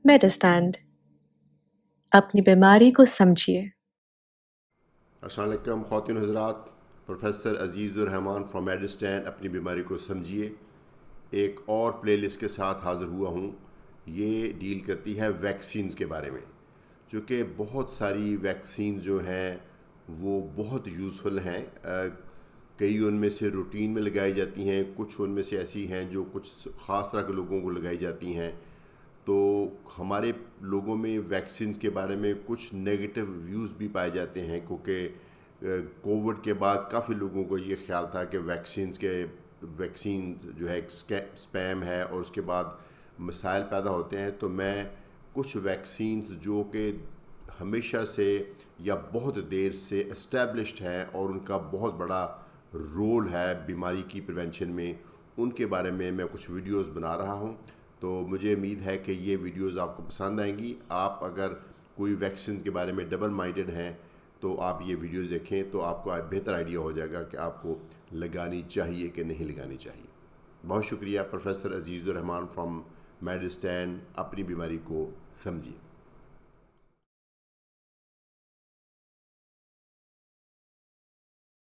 मेडिस्टैंड अपनी बीमारी को समझिए। अस्सलाम वालेकुम ख़वातीन हज़रात, प्रोफेसर अज़ीज़ुर-रहमान फ्रॉम मेडिस्टैंड अपनी बीमारी को समझिए एक और प्लेलिस्ट के साथ हाज़िर हुआ हूँ। ये डील करती है वैक्सीन्स के बारे में, चूँकि बहुत सारी वैक्सीन जो हैं वो बहुत यूज़फुल हैं। कई उनमें से रूटीन में लगाई जाती हैं, कुछ उनमें से ऐसी हैं जो कुछ ख़ास तरह के लोगों को लगाई जाती हैं। तो हमारे लोगों में वैक्सीन के बारे में कुछ नेगेटिव व्यूज़ भी पाए जाते हैं, क्योंकि कोविड के बाद काफ़ी लोगों को ये ख्याल था कि वैक्सीन जो है एक स्पैम है और उसके बाद मसाइल पैदा होते हैं। तो मैं कुछ वैक्सीन्स जो कि हमेशा से या बहुत देर से इस्टेब्लिश्ड है और उनका बहुत बड़ा रोल है बीमारी की प्रिवेंशन में, उनके बारे में मैं कुछ वीडियोस बना रहा हूं। तो मुझे उम्मीद है कि ये वीडियोस आपको पसंद आएंगी। आप अगर कोई वैक्सीन के बारे में डबल माइंडेड हैं तो आप ये वीडियोस देखें तो आपको बेहतर आइडिया हो जाएगा कि आपको लगानी चाहिए कि नहीं लगानी चाहिए। बहुत शुक्रिया। प्रोफेसर अज़ीज़ुर-रहमान फ्रॉम मेडिस्टैंड अपनी बीमारी को समझिए।